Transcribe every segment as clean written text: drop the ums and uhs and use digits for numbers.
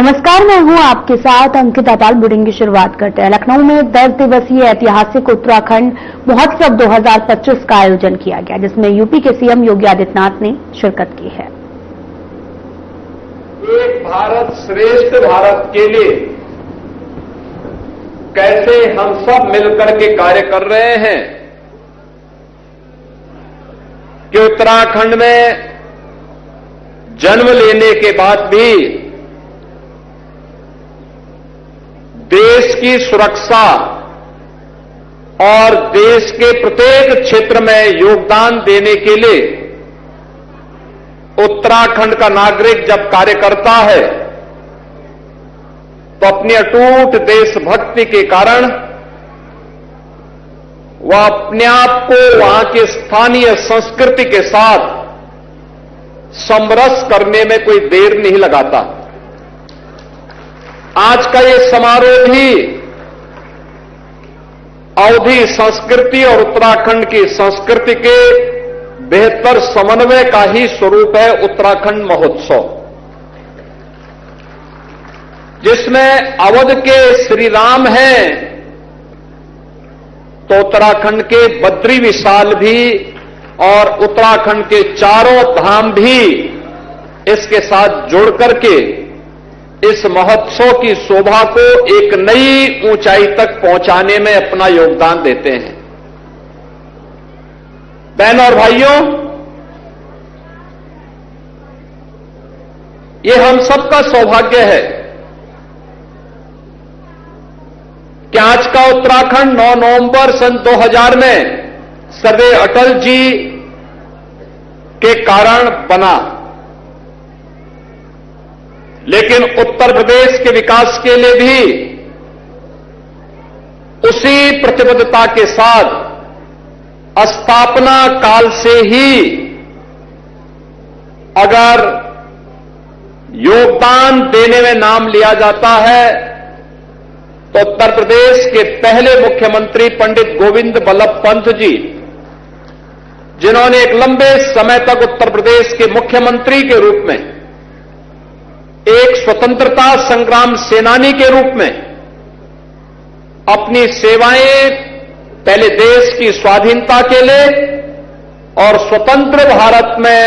नमस्कार, मैं हूं आपके साथ अंकिता पाल। बुलेटिन की शुरुआत करते हैं। लखनऊ में 10 दिवसीय ऐतिहासिक उत्तराखंड महोत्सव 2025 का आयोजन किया गया, जिसमें यूपी के सीएम योगी आदित्यनाथ ने शिरकत की है। एक भारत श्रेष्ठ भारत के लिए कैसे हम सब मिलकर के कार्य कर रहे हैं कि उत्तराखंड में जन्म लेने के बाद भी देश की सुरक्षा और देश के प्रत्येक क्षेत्र में योगदान देने के लिए उत्तराखंड का नागरिक जब कार्य करता है तो अपनी अटूट देशभक्ति के कारण वह अपने आप को वहां के स्थानीय संस्कृति के साथ समरस करने में कोई देर नहीं लगाता। आज का ये समारोह भी अवधी संस्कृति और उत्तराखंड की संस्कृति के बेहतर समन्वय का ही स्वरूप है। उत्तराखंड महोत्सव, जिसमें अवध के श्री राम हैं तो उत्तराखंड के बद्री विशाल भी और उत्तराखंड के चारों धाम भी इसके साथ जुड़ करके इस महोत्सव की शोभा को एक नई ऊंचाई तक पहुंचाने में अपना योगदान देते हैं। बहनों और भाइयों, ये हम सबका सौभाग्य है कि आज का उत्तराखंड 9 नवंबर सन 2000 में सर्वे अटल जी के कारण बना, लेकिन उत्तर प्रदेश के विकास के लिए भी उसी प्रतिबद्धता के साथ स्थापना काल से ही अगर योगदान देने में नाम लिया जाता है तो उत्तर प्रदेश के पहले मुख्यमंत्री पंडित गोविंद बल्लभ पंत जी, जिन्होंने एक लंबे समय तक उत्तर प्रदेश के मुख्यमंत्री के रूप में, एक स्वतंत्रता संग्राम सेनानी के रूप में अपनी सेवाएं पहले देश की स्वाधीनता के लिए और स्वतंत्र भारत में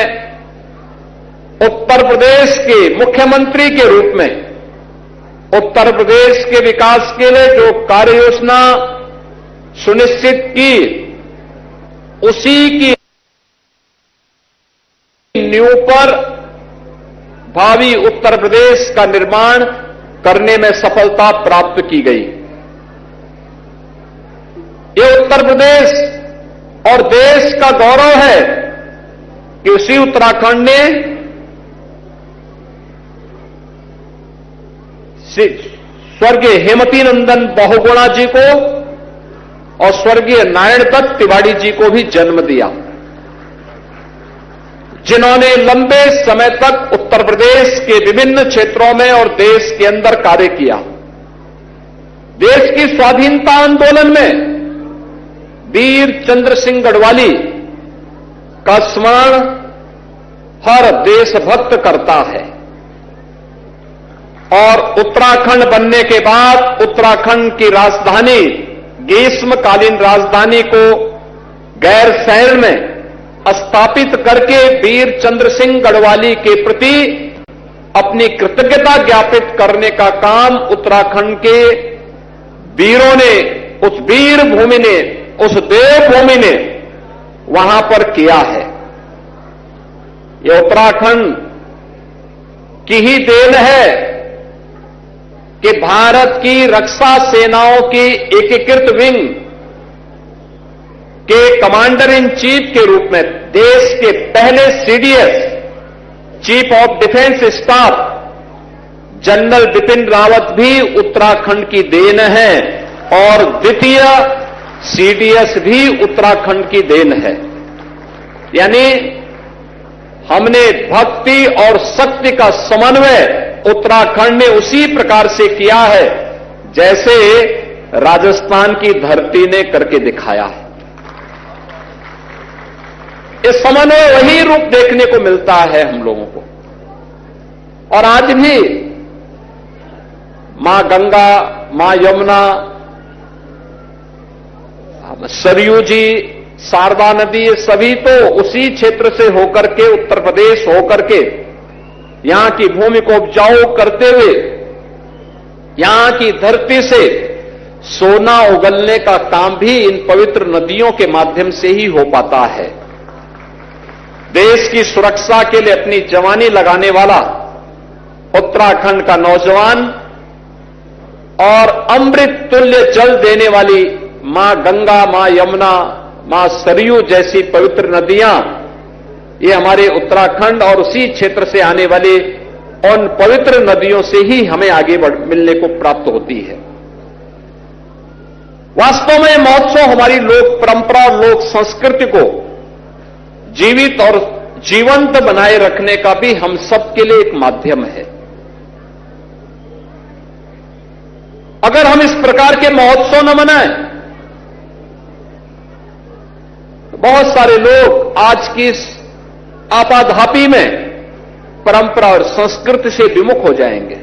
उत्तर प्रदेश के मुख्यमंत्री के रूप में उत्तर प्रदेश के विकास के लिए जो कार्य योजना सुनिश्चित की, उसी की नींव पर भावी उत्तर प्रदेश का निर्माण करने में सफलता प्राप्त की गई। ये उत्तर प्रदेश और देश का गौरव है कि उसी उत्तराखंड ने स्वर्गीय हेमवती नंदन बहुगुणा जी को और स्वर्गीय नारायण दत्त तिवारी जी को भी जन्म दिया, जिन्होंने लंबे समय तक उत्तर प्रदेश के विभिन्न क्षेत्रों में और देश के अंदर कार्य किया। देश की स्वाधीनता आंदोलन में वीर चंद्र सिंह गढ़वाली का स्मरण हर देशभक्त करता है और उत्तराखंड बनने के बाद उत्तराखंड की राजधानी, ग्रीष्मकालीन राजधानी को गैरसैंण में स्थापित करके वीर चंद्र सिंह गढ़वाली के प्रति अपनी कृतज्ञता ज्ञापित करने का काम उत्तराखंड के वीरों ने, उस वीर भूमि ने, उस देवभूमि ने वहां पर किया है। यह उत्तराखंड की ही देन है कि भारत की रक्षा सेनाओं की एकीकृत विंग के कमांडर इन चीफ के रूप में देश के पहले CDS, chief of defence staff general Bipin Rawat भी उत्तराखंड की देन है और द्वितीय सीडीएस भी उत्तराखंड की देन है। यानी हमने भक्ति और शक्ति का समन्वय उत्तराखंड ने उसी प्रकार से किया है जैसे राजस्थान की धरती ने करके दिखाया है। इस समन्वय वही रूप देखने को मिलता है हम लोगों को। और आज भी मां गंगा, मां यमुना, सरयू जी, शारदा नदी, ये सभी तो उसी क्षेत्र से होकर के, उत्तर प्रदेश होकर के यहां की भूमि को उपजाऊ करते हुए यहां की धरती से सोना उगलने का काम भी इन पवित्र नदियों के माध्यम से ही हो पाता है। देश की सुरक्षा के लिए अपनी जवानी लगाने वाला उत्तराखंड का नौजवान और अमृत तुल्य जल देने वाली मां गंगा, मां यमुना, मां सरयू जैसी पवित्र नदियां, ये हमारे उत्तराखंड और उसी क्षेत्र से आने वाले उन पवित्र नदियों से ही हमें आगे मिलने को प्राप्त होती है। वास्तव में महोत्सव हमारी लोक परंपरा और लोक संस्कृति को जीवित और जीवंत बनाए रखने का भी हम सबके लिए एक माध्यम है। अगर हम इस प्रकार के महोत्सव न मनाएं तो बहुत सारे लोग आज की इस आपाधापी में परंपरा और संस्कृति से विमुख हो जाएंगे।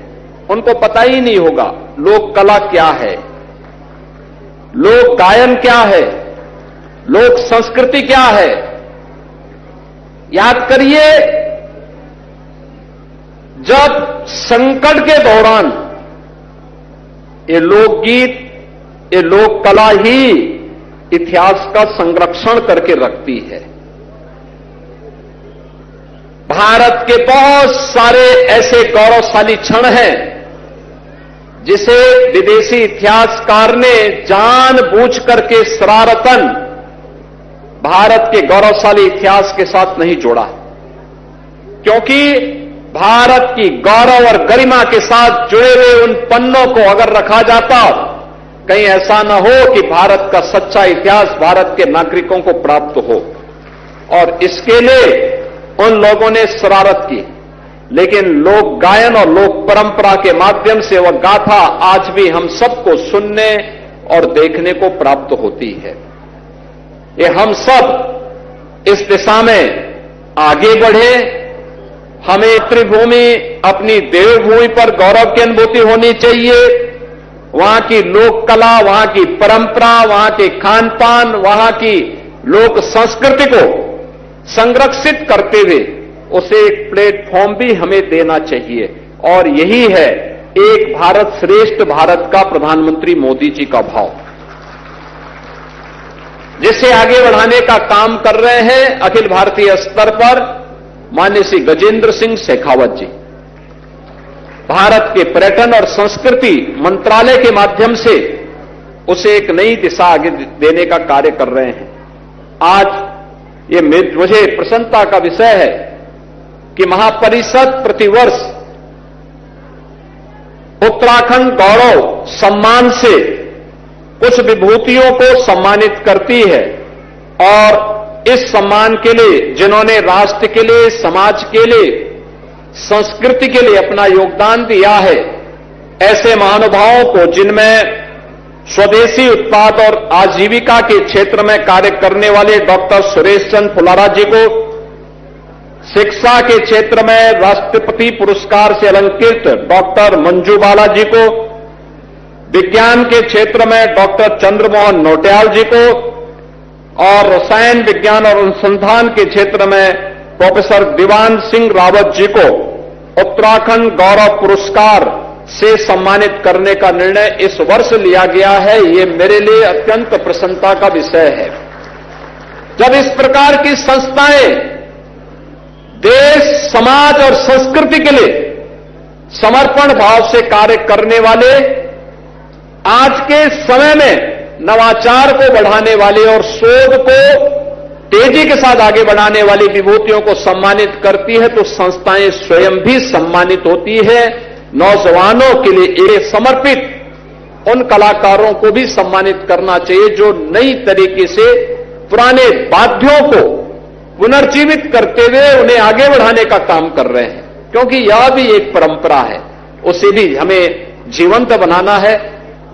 उनको पता ही नहीं होगा लोक कला क्या है, लोक गायन क्या है, लोक संस्कृति क्या है। याद करिए, जब संकट के दौरान ये लोकगीत, ये लोक कला ही इतिहास का संरक्षण करके रखती है। भारत के बहुत सारे ऐसे गौरवशाली क्षण हैं जिसे विदेशी इतिहासकार ने जानबूझ करके शरारतन भारत के गौरवशाली इतिहास के साथ नहीं जोड़ा, क्योंकि भारत की गौरव और गरिमा के साथ जुड़े हुए उन पन्नों को अगर रखा जाता, कहीं ऐसा न हो कि भारत का सच्चा इतिहास भारत के नागरिकों को प्राप्त हो। और इसके लिए उन लोगों ने शरारत की, लेकिन लोक गायन और लोक परंपरा के माध्यम से वह गाथा आज भी हम सबको सुनने और देखने को प्राप्त होती है। ये हम सब इस दिशा में आगे बढ़े। हमें मातृभूमि, अपनी देवभूमि पर गौरव की अनुभूति होनी चाहिए। वहां की लोक कला, वहां की परंपरा, वहां के खान पान, वहां की लोक संस्कृति को संरक्षित करते हुए उसे एक प्लेटफॉर्म भी हमें देना चाहिए। और यही है एक भारत श्रेष्ठ भारत का प्रधानमंत्री मोदी जी का भाव, जिसे आगे बढ़ाने का काम कर रहे हैं अखिल भारतीय स्तर पर माननीय श्री गजेंद्र सिंह शेखावत जी। भारत के पर्यटन और संस्कृति मंत्रालय के माध्यम से उसे एक नई दिशा आगे देने का कार्य कर रहे हैं। आज ये मुझे प्रसन्नता का विषय है कि महापरिषद प्रतिवर्ष उत्तराखंड गौरव सम्मान से कुछ विभूतियों को सम्मानित करती है, और इस सम्मान के लिए जिन्होंने राष्ट्र के लिए, समाज के लिए, संस्कृति के लिए अपना योगदान दिया है, ऐसे महानुभावों को, जिनमें स्वदेशी उत्पाद और आजीविका के क्षेत्र में कार्य करने वाले डॉक्टर सुरेश चंद्र फुलारा जी को, शिक्षा के क्षेत्र में राष्ट्रपति पुरस्कार से अलंकृत डॉक्टर मंजू बाला जी को, विज्ञान के क्षेत्र में डॉक्टर चंद्रमोहन नौटियाल जी को, और रसायन विज्ञान और अनुसंधान के क्षेत्र में प्रोफेसर दीवान सिंह रावत जी को उत्तराखंड गौरव पुरस्कार से सम्मानित करने का निर्णय इस वर्ष लिया गया है। ये मेरे लिए अत्यंत प्रसन्नता का विषय है। जब इस प्रकार की संस्थाएं देश, समाज और संस्कृति के लिए समर्पण भाव से कार्य करने वाले, आज के समय में नवाचार को बढ़ाने वाले और शोध को तेजी के साथ आगे बढ़ाने वाली विभूतियों को सम्मानित करती है, तो संस्थाएं स्वयं भी सम्मानित होती है। नौजवानों के लिए एक समर्पित उन कलाकारों को भी सम्मानित करना चाहिए जो नई तरीके से पुराने वाद्यों को पुनर्जीवित करते हुए उन्हें आगे बढ़ाने का काम कर रहे हैं, क्योंकि यह भी एक परंपरा है, उसे भी हमें जीवंत बनाना है।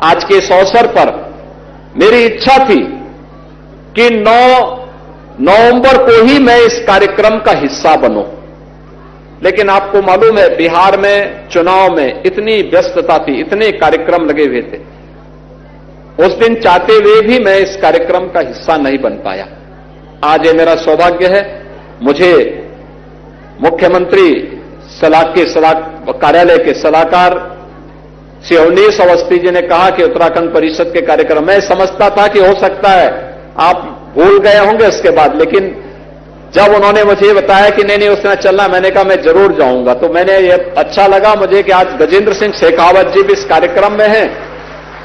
आज के इस अवसर पर मेरी इच्छा थी कि 9 नवंबर को ही मैं इस कार्यक्रम का हिस्सा बनूं, लेकिन आपको मालूम है बिहार में चुनाव में इतनी व्यस्तता थी, इतने कार्यक्रम लगे हुए थे, उस दिन चाहते हुए भी मैं इस कार्यक्रम का हिस्सा नहीं बन पाया। आज ये मेरा सौभाग्य है, मुझे मुख्यमंत्री कार्यालय के सलाहकार श्री अवनीश अवस्थी जी ने कहा कि उत्तराखंड परिषद के कार्यक्रम, मैं समझता था कि हो सकता है आप भूल गए होंगे उसके बाद, लेकिन जब उन्होंने मुझे बताया कि नहीं उसने चलना, मैंने कहा मैं जरूर जाऊंगा। तो मैंने ये अच्छा लगा मुझे कि आज गजेंद्र सिंह शेखावत जी भी इस कार्यक्रम में हैं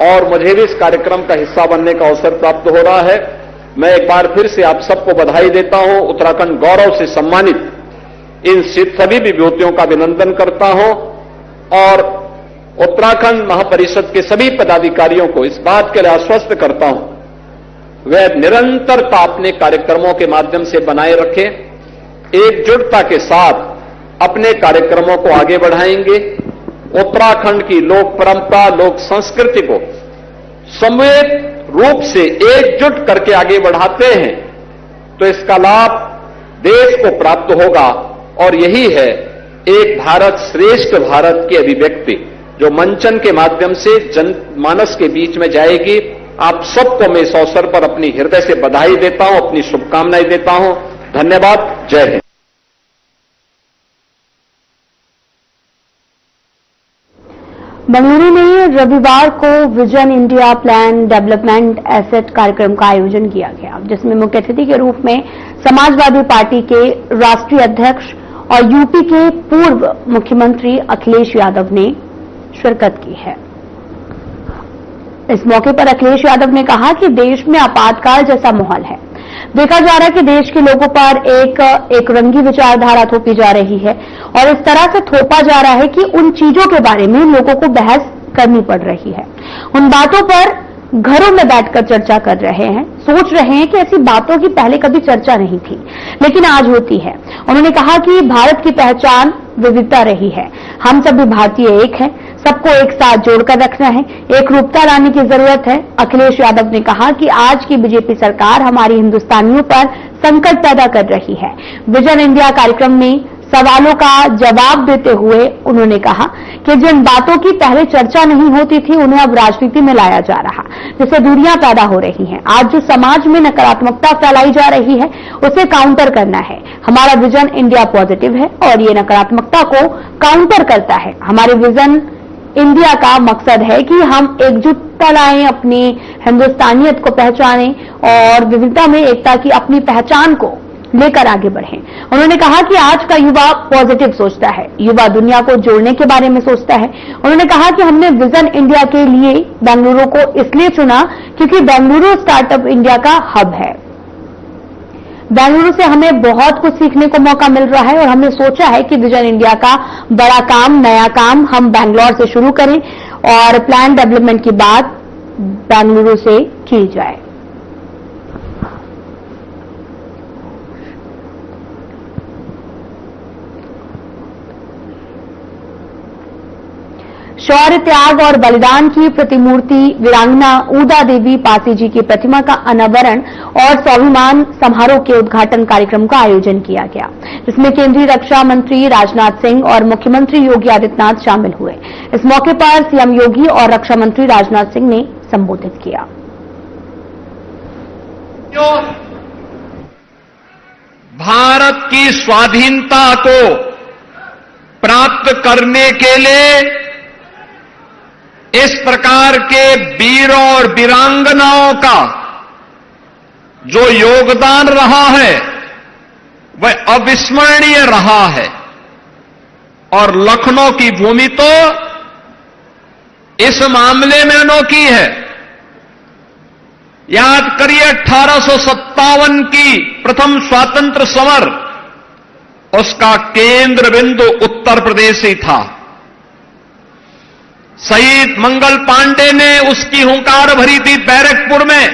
और मुझे भी इस कार्यक्रम का हिस्सा बनने का अवसर प्राप्त हो रहा है। मैं एक बार फिर से आप सबको बधाई देता हूं, उत्तराखंड गौरव से सम्मानित इन सभी विभूतियों का अभिनंदन करता हूं और उत्तराखंड महापरिषद के सभी पदाधिकारियों को इस बात के लिए आश्वस्त करता हूं वे निरंतरता अपने कार्यक्रमों के माध्यम से बनाए रखें, एकजुटता के साथ अपने कार्यक्रमों को आगे बढ़ाएंगे। उत्तराखंड की लोक परंपरा, लोक संस्कृति को सम्मिलित रूप से एकजुट करके आगे बढ़ाते हैं तो इसका लाभ देश को प्राप्त होगा और यही है एक भारत श्रेष्ठ भारत की अभिव्यक्ति जो मंचन के माध्यम से जनमानस के बीच में जाएगी। आप सबको मैं इस अवसर पर अपनी हृदय से बधाई देता हूं, अपनी शुभकामनाएं देता हूं। धन्यवाद। जय हिंद। बेंगलुरु में रविवार को vision India plan development asset कार्यक्रम का आयोजन किया गया, जिसमें मुख्य अतिथि के रूप में समाजवादी पार्टी के राष्ट्रीय अध्यक्ष और यूपी के पूर्व मुख्यमंत्री अखिलेश यादव ने शिरकत की है। इस मौके पर अखिलेश यादव ने कहा कि देश में आपातकाल जैसा माहौल है। देखा जा रहा है कि देश के लोगों पर एक रंगी विचारधारा थोपी जा रही है और इस तरह से थोपा जा रहा है कि उन चीजों के बारे में लोगों को बहस करनी पड़ रही है। उन बातों पर घरों में बैठकर चर्चा कर रहे हैं, सोच रहे हैं कि ऐसी बातों की पहले कभी चर्चा नहीं थी लेकिन आज होती है। उन्होंने कहा कि भारत की पहचान विविधता रही है, हम सभी भारतीय एक हैं, सबको एक साथ जोड़कर रखना है, एक रूपता लाने की जरूरत है। अखिलेश यादव ने कहा कि आज की बीजेपी सरकार हमारी हिंदुस्तानियों पर संकट पैदा कर रही है। विजन इंडिया कार्यक्रम में सवालों का जवाब देते हुए उन्होंने कहा कि जिन बातों की पहले चर्चा नहीं होती थी उन्हें अब राजनीति में लाया जा रहा, जिससे दूरियां पैदा हो रही हैं। आज जो समाज में नकारात्मकता फैलाई जा रही है उसे काउंटर करना है। हमारा विजन इंडिया पॉजिटिव है और ये नकारात्मकता को काउंटर करता है। हमारे विजन इंडिया का मकसद है कि हम एकजुटता लाएं, अपनी हिंदुस्तानियत को पहचानें और विविधता में एकता की अपनी पहचान को लेकर आगे बढ़ें। उन्होंने कहा कि आज का युवा पॉजिटिव सोचता है, युवा दुनिया को जोड़ने के बारे में सोचता है। उन्होंने कहा कि हमने विजन इंडिया के लिए बेंगलुरु को इसलिए चुना क्योंकि बेंगलुरु स्टार्टअप इंडिया का हब है। बेंगलुरु से हमें बहुत कुछ सीखने को मौका मिल रहा है और हमने सोचा है कि विजन इंडिया का बड़ा काम, नया काम हम बेंगलोर से शुरू करें और प्लान डेवलपमेंट की बात बेंगलुरु से की जाए। शौर्य, त्याग और बलिदान की प्रतिमूर्ति वीरांगना ऊदा देवी पासी जी की प्रतिमा का अनावरण और स्वाभिमान समारोह के उद्घाटन कार्यक्रम का आयोजन किया गया, जिसमें केंद्रीय रक्षा मंत्री राजनाथ सिंह और मुख्यमंत्री योगी आदित्यनाथ शामिल हुए। इस मौके पर सीएम योगी और रक्षा मंत्री राजनाथ सिंह ने संबोधित किया। भारत की स्वाधीनता को प्राप्त करने के लिए इस प्रकार के वीरों और वीरांगनाओं का जो योगदान रहा है वह अविस्मरणीय रहा है और लखनऊ की भूमि तो इस मामले में अनोखी है। याद करिए 1857 की प्रथम स्वातंत्र समर, उसका केंद्र बिंदु उत्तर प्रदेश ही था। शहीद मंगल पांडे ने उसकी हुंकार भरी थी बैरकपुर में।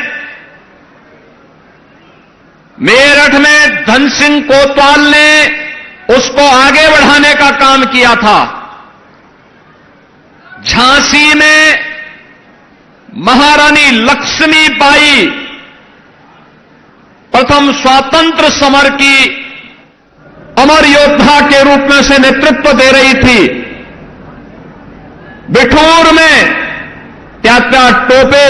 मेरठ में धन सिंह कोतवाल ने उसको आगे बढ़ाने का काम किया था। झांसी में महारानी लक्ष्मीबाई प्रथम स्वातंत्र समर की अमर योद्धा के रूप में उसे नेतृत्व दे रही थी। बिठूर में त्यात्या टोपे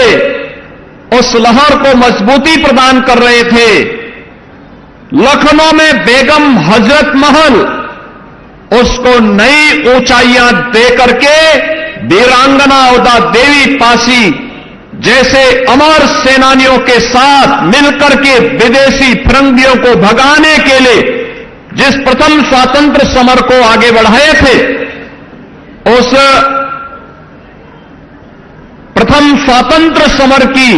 उस लहर को मजबूती प्रदान कर रहे थे। लखनऊ में बेगम हजरत महल उसको नई ऊंचाइयां दे करके वीरांगना उदा देवी पासी जैसे अमर सेनानियों के साथ मिलकर के विदेशी फिरंगियों को भगाने के लिए जिस प्रथम स्वातंत्र समर को आगे बढ़ाए थे, उस प्रथम स्वातंत्र समर की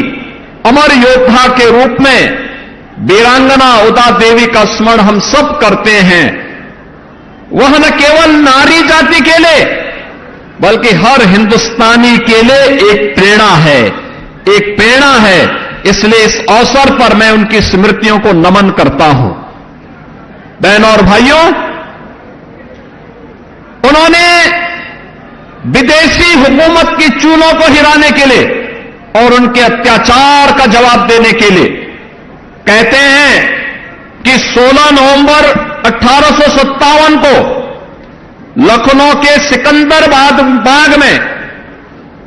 अमर योद्धा के रूप में वीरांगना उदा देवी का स्मरण हम सब करते हैं। वह न केवल नारी जाति के लिए बल्कि हर हिंदुस्तानी के लिए एक प्रेरणा है, एक प्रेरणा है। इसलिए इस अवसर पर मैं उनकी स्मृतियों को नमन करता हूं। बहनों और भाइयों, उन्होंने विदेशी हुकूमत की चूलों को हिलाने के लिए और उनके अत्याचार का जवाब देने के लिए कहते हैं कि 16 नवंबर 1857 को लखनऊ के सिकंदराबाद बाग में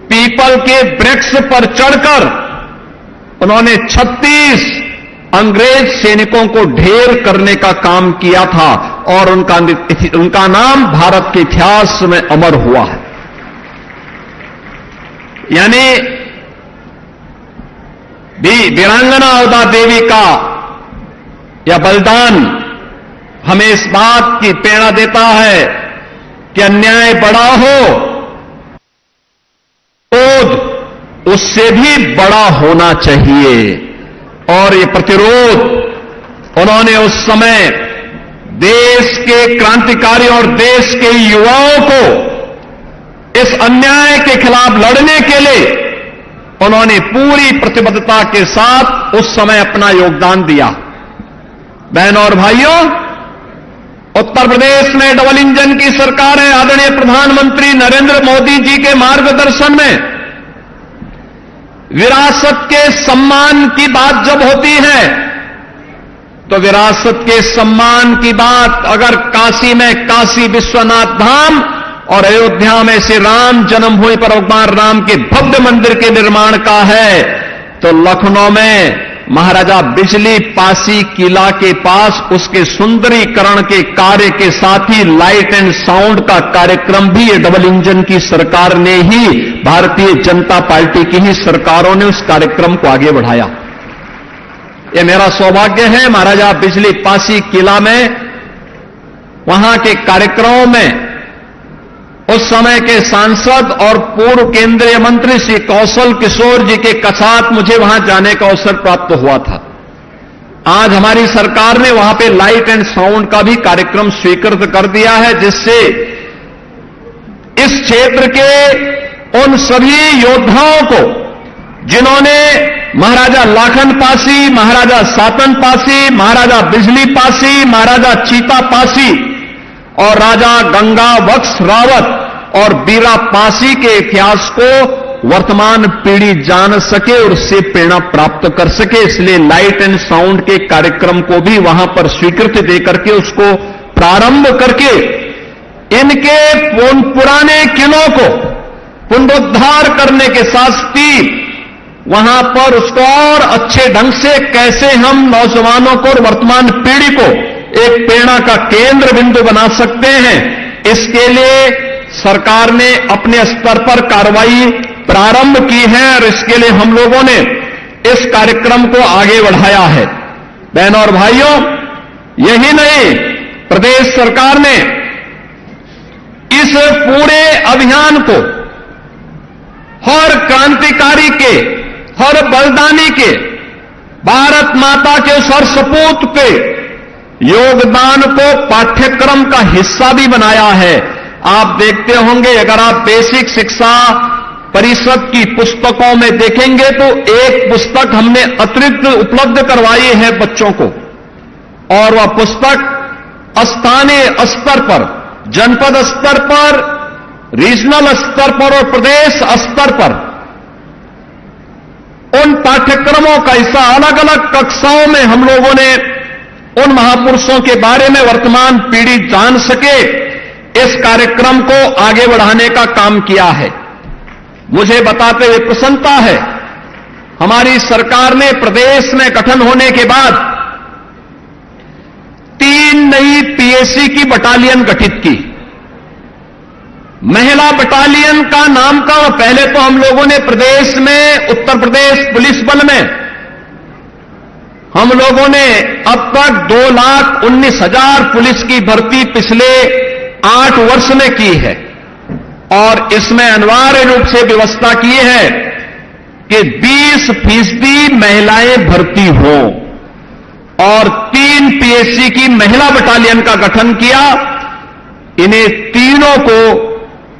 पीपल के वृक्ष पर चढ़कर उन्होंने 36 अंग्रेज सैनिकों को ढेर करने का काम किया था और उनका नाम भारत के इतिहास में अमर हुआ है। यानी वीरांगना उदा देवी का यह बलिदान हमें इस बात की प्रेरणा देता है कि अन्याय बड़ा हो, क्रोध उससे भी बड़ा होना चाहिए। और ये प्रतिरोध उन्होंने उस समय देश के क्रांतिकारियों और देश के युवाओं को इस अन्याय के खिलाफ लड़ने के लिए उन्होंने पूरी प्रतिबद्धता के साथ उस समय अपना योगदान दिया। बहनों और भाइयों, उत्तर प्रदेश में डबल इंजन की सरकार है। आदरणीय प्रधानमंत्री नरेंद्र मोदी जी के मार्गदर्शन में विरासत के सम्मान की बात जब होती है तो विरासत के सम्मान की बात अगर काशी में काशी विश्वनाथ धाम और अयोध्या में श्री राम जन्मभूमि पर भगवान राम के भव्य मंदिर के निर्माण का है, तो लखनऊ में महाराजा बिजली पासी किला के पास उसके सुंदरीकरण के कार्य के साथ ही लाइट एंड साउंड का कार्यक्रम भी ये डबल इंजन की सरकार ने ही, भारतीय जनता पार्टी की ही सरकारों ने उस कार्यक्रम को आगे बढ़ाया। ये मेरा सौभाग्य है महाराजा बिजली पासी किला में वहां के कार्यक्रमों में उस समय के सांसद और पूर्व केंद्रीय मंत्री श्री कौशल किशोर जी के साथ मुझे वहां जाने का अवसर प्राप्त हुआ था। आज हमारी सरकार ने वहां पे लाइट एंड साउंड का भी कार्यक्रम स्वीकृत कर दिया है, जिससे इस क्षेत्र के उन सभी योद्धाओं को जिन्होंने महाराजा लाखन पासी, महाराजा सातन पासी, महाराजा बिजली पासी, महाराजा चीता पासी और राजा गंगा बख्श रावत और बीरा पासी के इतिहास को वर्तमान पीढ़ी जान सके और उससे प्रेरणा प्राप्त कर सके, इसलिए लाइट एंड साउंड के कार्यक्रम को भी वहां पर स्वीकृति देकर के उसको प्रारंभ करके इनके पुराने किलों को पुनरुद्धार करने के साथ ही वहां पर उसको और अच्छे ढंग से कैसे हम नौजवानों को और वर्तमान पीढ़ी को एक प्रेरणा का केंद्र बिंदु बना सकते हैं, इसके लिए सरकार ने अपने स्तर पर कार्रवाई प्रारंभ की है और इसके लिए हम लोगों ने इस कार्यक्रम को आगे बढ़ाया है। बहनों और भाइयों, यही नहीं, प्रदेश सरकार ने इस पूरे अभियान को हर क्रांतिकारी के, हर बलिदानी के, भारत माता के उस हर सपूत के योगदान को पाठ्यक्रम का हिस्सा भी बनाया है। आप देखते होंगे, अगर आप बेसिक शिक्षा परिषद की पुस्तकों में देखेंगे तो एक पुस्तक हमने अतिरिक्त उपलब्ध करवाई है बच्चों को, और वह पुस्तक स्थानीय स्तर पर, जनपद स्तर पर, रीजनल स्तर पर और प्रदेश स्तर पर उन पाठ्यक्रमों का हिस्सा अलग अलग कक्षाओं में हम लोगों ने उन महापुरुषों के बारे में वर्तमान पीढ़ी जान सके, इस कार्यक्रम को आगे बढ़ाने का काम किया है। मुझे बताते हुए प्रसन्नता है, हमारी सरकार ने प्रदेश में गठन होने के बाद 3 नई पीएसी की बटालियन गठित की। महिला बटालियन का नामकरण पहले तो हम लोगों ने प्रदेश में, उत्तर प्रदेश पुलिस बल में हम लोगों ने अब तक 2,19,000 पुलिस की भर्ती पिछले 8 वर्ष में की है और इसमें अनिवार्य रूप से व्यवस्था की है कि 20% महिलाएं भर्ती हो और 3 पीएससी की महिला बटालियन का गठन किया। इन्हें तीनों को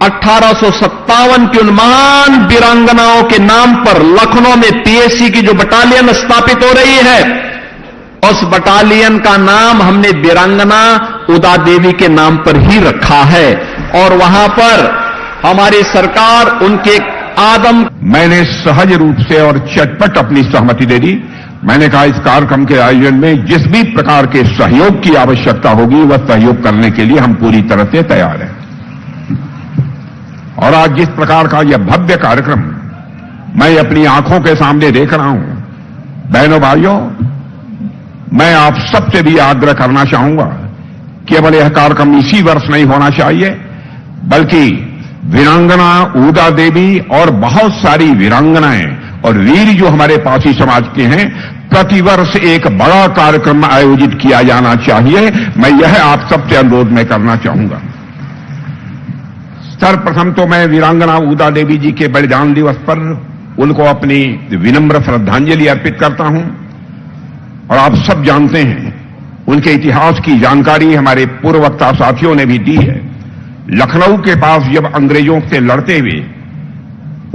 1857 की उन महान वीरांगनाओं के नाम पर लखनऊ में पीएससी की जो बटालियन स्थापित हो रही है, उस बटालियन का नाम हमने वीरांगना उदा देवी के नाम पर ही रखा है और वहां पर हमारी सरकार उनके आदम। मैंने सहज रूप से और चटपट अपनी सहमति दे दी। मैंने कहा इस कार्यक्रम के आयोजन में जिस भी प्रकार के सहयोग की आवश्यकता होगी वह सहयोग करने के लिए हम पूरी तरह से तैयार हैं। और आज जिस प्रकार का यह भव्य कार्यक्रम मैं अपनी आंखों के सामने देख रहा हूं, बहनों भाइयों, मैं आप सबसे भी आग्रह करना चाहूंगा, केवल यह कार्यक्रम इसी वर्ष नहीं होना चाहिए, बल्कि वीरांगना उदा देवी और बहुत सारी वीरांगनाएं और वीर जो हमारे पासी समाज के हैं, प्रतिवर्ष एक बड़ा कार्यक्रम आयोजित किया जाना चाहिए। मैं यह आप सबसे अनुरोध में करना चाहूंगा। सर्वप्रथम तो मैं वीरांगना उदा देवी जी के बलिदान दिवस पर उनको अपनी विनम्र श्रद्धांजलि अर्पित करता हूं। और आप सब जानते हैं, उनके इतिहास की जानकारी हमारे पूर्व वक्ता साथियों ने भी दी है। लखनऊ के पास जब अंग्रेजों से लड़ते हुए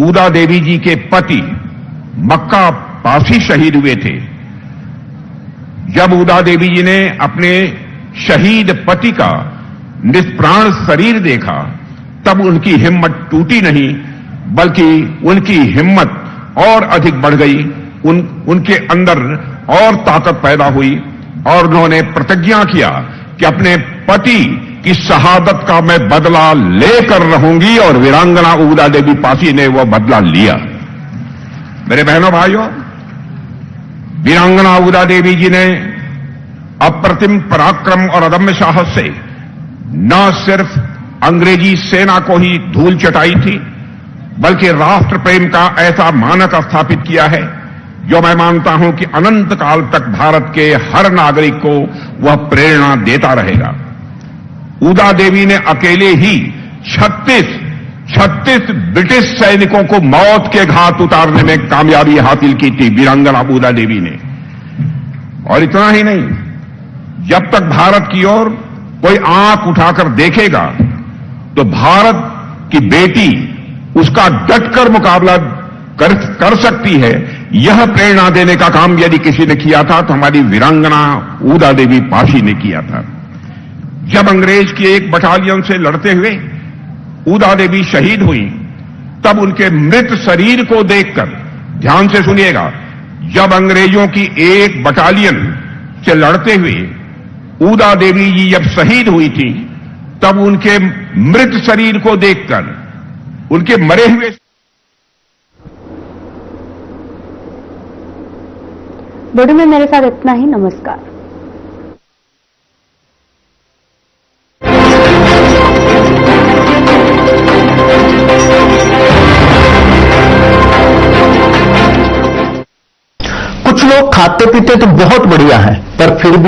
उदा देवी जी के पति मक्का पासी शहीद हुए थे, जब उदा देवी जी ने अपने शहीद पति का निष्प्राण शरीर देखा, तब उनकी हिम्मत टूटी नहीं, बल्कि उनकी हिम्मत और अधिक बढ़ गई। उनके अंदर और ताकत पैदा हुई और उन्होंने प्रतिज्ञा किया कि अपने पति की शहादत का मैं बदला लेकर रहूंगी, और वीरांगना उदा देवी पासी ने वह बदला लिया। मेरे बहनों भाइयों, वीरांगना उदा देवी जी ने अप्रतिम पराक्रम और अदम्य साहस से न सिर्फ अंग्रेजी सेना को ही धूल चटाई थी, बल्कि राष्ट्र प्रेम का ऐसा मानक स्थापित किया है जो मैं मानता हूं कि अनंत काल तक भारत के हर नागरिक को वह प्रेरणा देता रहेगा। उदा देवी ने अकेले ही 36 ब्रिटिश सैनिकों को मौत के घाट उतारने में कामयाबी हासिल की थी वीरांगना उदा देवी ने। और इतना ही नहीं, जब तक भारत की ओर कोई आंख उठाकर देखेगा तो भारत की बेटी उसका डटकर मुकाबला कर सकती है। यह प्रेरणा देने का काम यदि किसी ने किया था तो हमारी वीरांगना उदा देवी पासी ने किया था। जब अंग्रेज की एक बटालियन से लड़ते हुए उदा देवी शहीद हुई, तब उनके मृत शरीर को देखकर, ध्यान से सुनिएगा, जब अंग्रेजों की एक बटालियन से लड़ते हुए उदा देवी जी जब शहीद हुई थी, तब उनके मृत शरीर को देखकर, उनके मरे हुए। वीडियो में मेरे साथ इतना ही। नमस्कार। कुछ लोग खाते पीते तो बहुत बढ़िया है, पर फिर भी